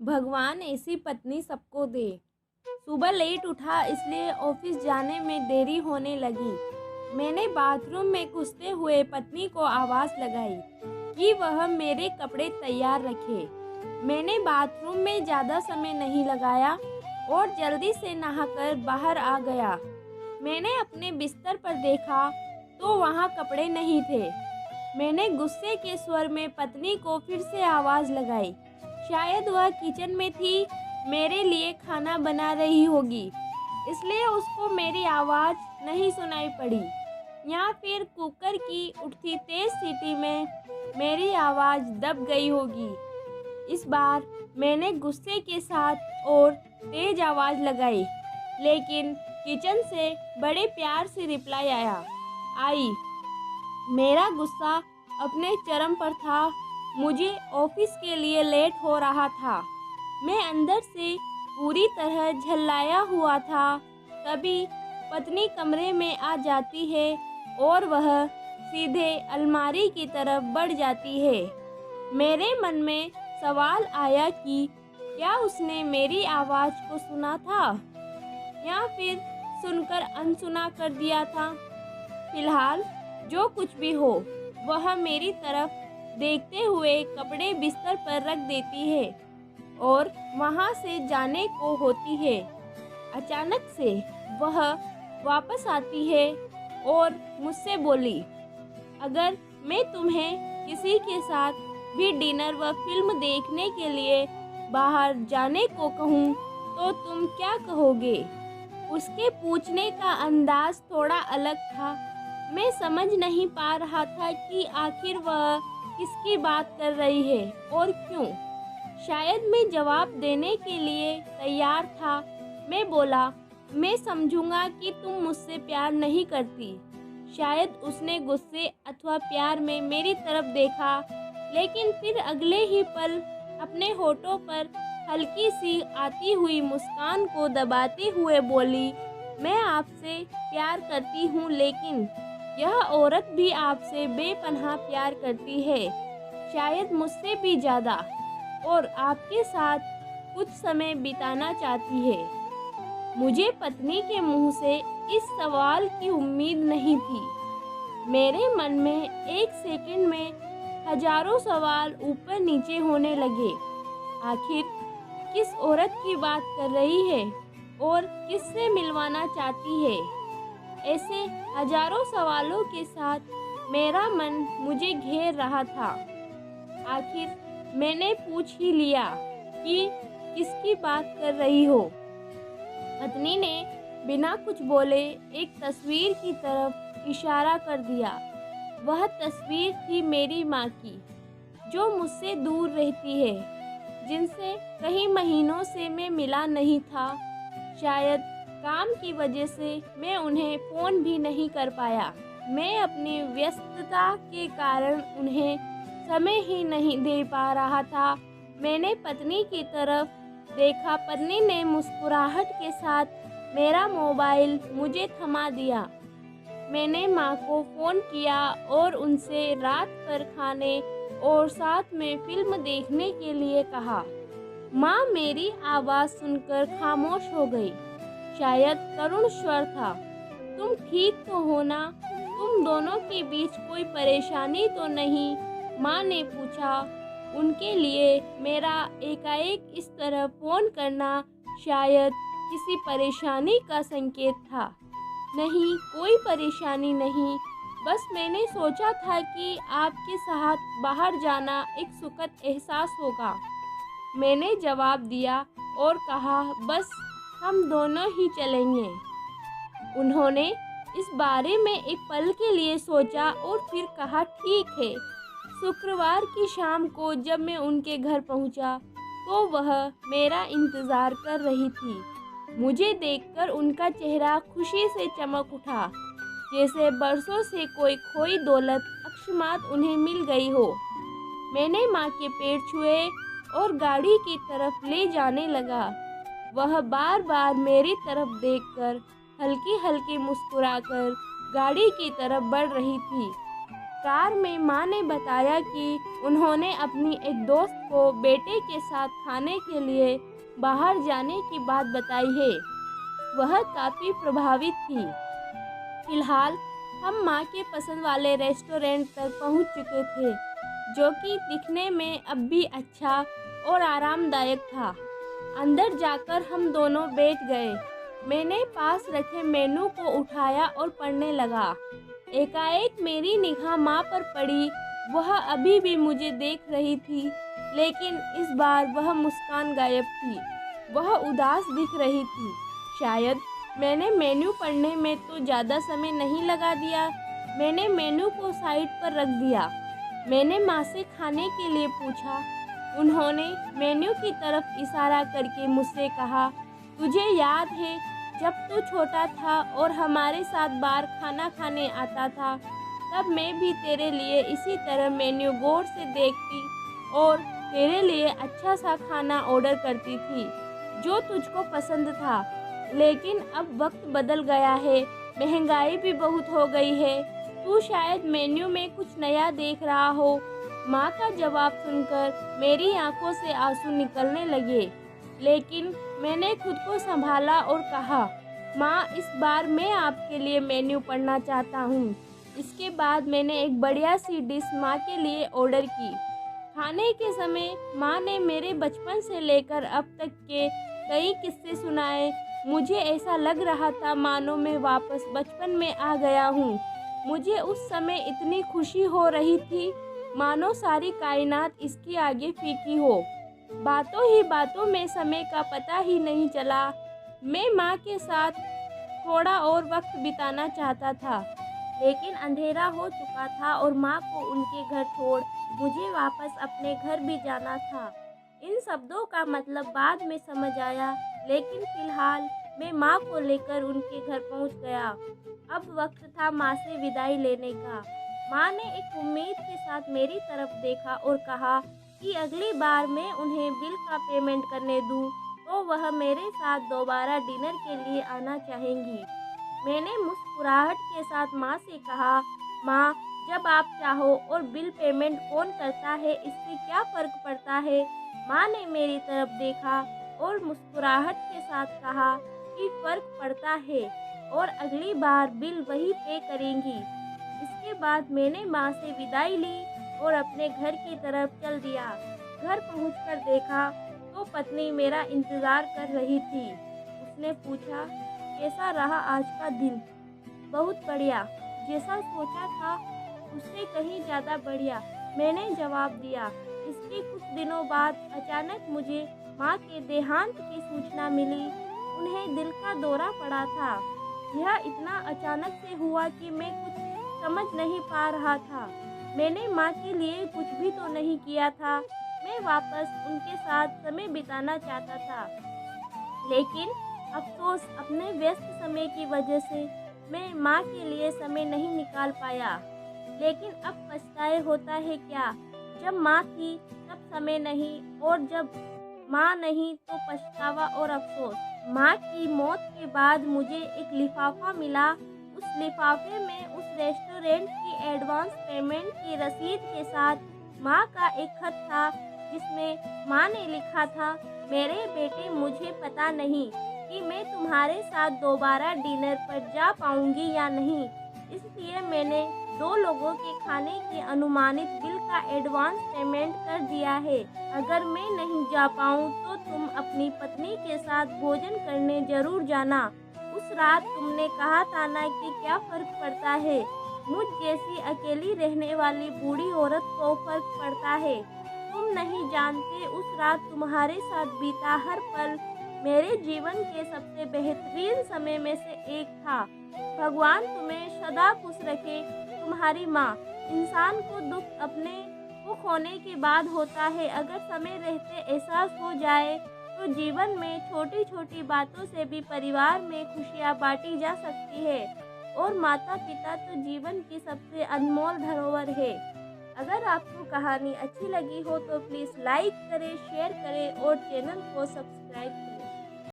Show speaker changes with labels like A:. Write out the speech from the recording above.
A: भगवान ऐसी पत्नी सबको दे। सुबह लेट उठा इसलिए ऑफिस जाने में देरी होने लगी। मैंने बाथरूम में घुसते हुए पत्नी को आवाज़ लगाई कि वह मेरे कपड़े तैयार रखे। मैंने बाथरूम में ज़्यादा समय नहीं लगाया और जल्दी से नहाकर बाहर आ गया। मैंने अपने बिस्तर पर देखा तो वहाँ कपड़े नहीं थे। मैंने गुस्से के स्वर में पत्नी को फिर से आवाज़ लगाई। शायद वह किचन में थी, मेरे लिए खाना बना रही होगी, इसलिए उसको मेरी आवाज़ नहीं सुनाई पड़ी, या फिर कुकर की उठती तेज़ सीटी में मेरी आवाज़ दब गई होगी। इस बार मैंने गुस्से के साथ और तेज़ आवाज़ लगाई, लेकिन किचन से बड़े प्यार से रिप्लाई आई। मेरा गुस्सा अपने चरम पर था। मुझे ऑफिस के लिए लेट हो रहा था। मैं अंदर से पूरी तरह झल्लाया हुआ था। तभी पत्नी कमरे में आ जाती है और वह सीधे अलमारी की तरफ बढ़ जाती है। मेरे मन में सवाल आया कि क्या उसने मेरी आवाज़ को सुना था या फिर सुनकर अनसुना कर दिया था। फिलहाल जो कुछ भी हो, वह मेरी तरफ देखते हुए कपड़े बिस्तर पर रख देती है और वहाँ से जाने को होती है। अचानक से वह वापस आती है और मुझसे बोली, अगर मैं तुम्हें किसी के साथ भी डिनर व फिल्म देखने के लिए बाहर जाने को कहूँ तो तुम क्या कहोगे? उसके पूछने का अंदाज थोड़ा अलग था। मैं समझ नहीं पा रहा था कि आखिर वह किसकी बात कर रही है और क्यों। शायद मैं जवाब देने के लिए तैयार था। मैं बोला, मैं समझूंगा कि तुम मुझसे प्यार नहीं करती। शायद उसने गुस्से अथवा प्यार में मेरी तरफ देखा, लेकिन फिर अगले ही पल अपने होठों पर हल्की सी आती हुई मुस्कान को दबाते हुए बोली, मैं आपसे प्यार करती हूँ, लेकिन यह औरत भी आपसे बेपनाह प्यार करती है, शायद मुझसे भी ज़्यादा, और आपके साथ कुछ समय बिताना चाहती है। मुझे पत्नी के मुंह से इस सवाल की उम्मीद नहीं थी। मेरे मन में एक सेकंड में हजारों सवाल ऊपर नीचे होने लगे। आखिर किस औरत की बात कर रही है और किससे मिलवाना चाहती है? ऐसे हजारों सवालों के साथ मेरा मन मुझे घेर रहा था। आखिर मैंने पूछ ही लिया कि किसकी बात कर रही हो। पत्नी ने बिना कुछ बोले एक तस्वीर की तरफ इशारा कर दिया। वह तस्वीर थी मेरी माँ की, जो मुझसे दूर रहती है, जिनसे कई महीनों से मैं मिला नहीं था। शायद काम की वजह से मैं उन्हें फ़ोन भी नहीं कर पाया। मैं अपनी व्यस्तता के कारण उन्हें समय ही नहीं दे पा रहा था। मैंने पत्नी की तरफ देखा। पत्नी ने मुस्कुराहट के साथ मेरा मोबाइल मुझे थमा दिया। मैंने माँ को फ़ोन किया और उनसे रात पर खाने और साथ में फिल्म देखने के लिए कहा। माँ मेरी आवाज़ सुनकर खामोश हो गई। शायद करुण स्वर था। तुम ठीक तो हो ना? तुम दोनों के बीच कोई परेशानी तो नहीं? माँ ने पूछा। उनके लिए मेरा एकाएक इस तरह फ़ोन करना शायद किसी परेशानी का संकेत था। नहीं, कोई परेशानी नहीं, बस मैंने सोचा था कि आपके साथ बाहर जाना एक सुखद एहसास होगा। मैंने जवाब दिया और कहा, बस हम दोनों ही चलेंगे। उन्होंने इस बारे में एक पल के लिए सोचा और फिर कहा, ठीक है। शुक्रवार की शाम को जब मैं उनके घर पहुंचा तो वह मेरा इंतज़ार कर रही थी। मुझे देखकर उनका चेहरा खुशी से चमक उठा, जैसे बरसों से कोई खोई दौलत अकस्मात उन्हें मिल गई हो। मैंने माँ के पैर छुए और गाड़ी की तरफ ले जाने लगा। वह बार बार मेरी तरफ देखकर हल्की हल्की मुस्कुराकर गाड़ी की तरफ बढ़ रही थी। कार में माँ ने बताया कि उन्होंने अपनी एक दोस्त को बेटे के साथ खाने के लिए बाहर जाने की बात बताई है। वह काफ़ी प्रभावित थी। फिलहाल हम माँ के पसंद वाले रेस्टोरेंट तक पहुँच चुके थे, जो कि दिखने में अब भी अच्छा और आरामदायक था। अंदर जाकर हम दोनों बैठ गए। मैंने पास रखे मेनू को उठाया और पढ़ने लगा। एकाएक मेरी निगाह माँ पर पड़ी। वह अभी भी मुझे देख रही थी, लेकिन इस बार वह मुस्कान गायब थी। वह उदास दिख रही थी। शायद मैंने मेन्यू पढ़ने में तो ज़्यादा समय नहीं लगा दिया। मैंने मेन्यू को साइड पर रख दिया। मैंने माँ से खाने के लिए पूछा। उन्होंने मेन्यू की तरफ इशारा करके मुझसे कहा, तुझे याद है जब तू छोटा था और हमारे साथ बाहर खाना खाने आता था, तब मैं भी तेरे लिए इसी तरह मेन्यू गौर से देखती और तेरे लिए अच्छा सा खाना ऑर्डर करती थी जो तुझको पसंद था। लेकिन अब वक्त बदल गया है, महंगाई भी बहुत हो गई है। तू शायद मेन्यू में कुछ नया देख रहा हो। माँ का जवाब सुनकर मेरी आंखों से आंसू निकलने लगे, लेकिन मैंने खुद को संभाला और कहा, माँ इस बार मैं आपके लिए मेन्यू पढ़ना चाहता हूँ। इसके बाद मैंने एक बढ़िया सी डिश माँ के लिए ऑर्डर की। खाने के समय माँ ने मेरे बचपन से लेकर अब तक के कई किस्से सुनाए। मुझे ऐसा लग रहा था मानो मैं वापस बचपन में आ गया हूँ। मुझे उस समय इतनी खुशी हो रही थी मानो सारी कायनात इसके आगे फीकी हो। बातों ही बातों में समय का पता ही नहीं चला। मैं माँ के साथ थोड़ा और वक्त बिताना चाहता था, लेकिन अंधेरा हो चुका था और माँ को उनके घर छोड़ मुझे वापस अपने घर भी जाना था। इन शब्दों का मतलब बाद में समझ आया, लेकिन फिलहाल मैं माँ को लेकर उनके घर पहुँच गया। अब वक्त था माँ से विदाई लेने का। माँ ने एक उम्मीद के साथ मेरी तरफ देखा और कहा कि अगली बार मैं उन्हें बिल का पेमेंट करने दूँ तो वह मेरे साथ दोबारा डिनर के लिए आना चाहेंगी। मैंने मुस्कुराहट के साथ माँ से कहा, माँ जब आप चाहो और बिल पेमेंट कौन करता है इससे क्या फ़र्क पड़ता है। माँ ने मेरी तरफ देखा और मुस्कुराहट के साथ कहा कि फ़र्क पड़ता है और अगली बार बिल वही पे करेंगी। इसके बाद मैंने माँ से विदाई ली और अपने घर की तरफ चल दिया। घर पहुंचकर देखा तो पत्नी मेरा इंतज़ार कर रही थी। उसने पूछा, कैसा रहा आज का दिन? बहुत बढ़िया, जैसा सोचा था उससे कहीं ज़्यादा बढ़िया, मैंने जवाब दिया। इसके कुछ दिनों बाद अचानक मुझे माँ के देहांत की सूचना मिली। उन्हें दिल का दौरा पड़ा था। यह इतना अचानक से हुआ कि मैं कुछ समझ नहीं पा रहा था। मैंने माँ के लिए कुछ भी तो नहीं किया था। मैं वापस उनके साथ समय बिताना चाहता था, लेकिन अफसोस अपने व्यस्त समय की वजह से मैं माँ के लिए समय नहीं निकाल पाया। लेकिन अब पछताए होता है क्या, जब माँ थी तब समय नहीं और जब माँ नहीं तो पछतावा और अफसोस। माँ की मौत के बाद मुझे एक लिफाफा मिला। उस लिफाफे में उस रेस्टोरेंट की एडवांस पेमेंट की रसीद के साथ माँ का एक खत था, जिसमें माँ ने लिखा था, मेरे बेटे मुझे पता नहीं कि मैं तुम्हारे साथ दोबारा डिनर पर जा पाऊंगी या नहीं, इसलिए मैंने 2 लोगों के खाने के अनुमानित बिल का एडवांस पेमेंट कर दिया है। अगर मैं नहीं जा पाऊँ तो तुम अपनी पत्नी के साथ भोजन करने जरूर जाना। उस रात तुमने कहा था ना कि क्या फ़र्क पड़ता है, मुझ जैसी अकेली रहने वाली बूढ़ी औरत को फ़र्क पड़ता है। तुम नहीं जानते उस रात तुम्हारे साथ बीता हर पल मेरे जीवन के सबसे बेहतरीन समय में से एक था। भगवान तुम्हें सदा खुश रखे। तुम्हारी माँ। इंसान को दुख अपने को खोने के बाद होता है। अगर समय रहते एहसास हो जाए तो जीवन में छोटी छोटी बातों से भी परिवार में खुशियाँ बांटी जा सकती है। और माता पिता तो जीवन की सबसे अनमोल धरोहर है। अगर आपको कहानी अच्छी लगी हो तो प्लीज़ लाइक करें, शेयर करें और चैनल को सब्सक्राइब करें।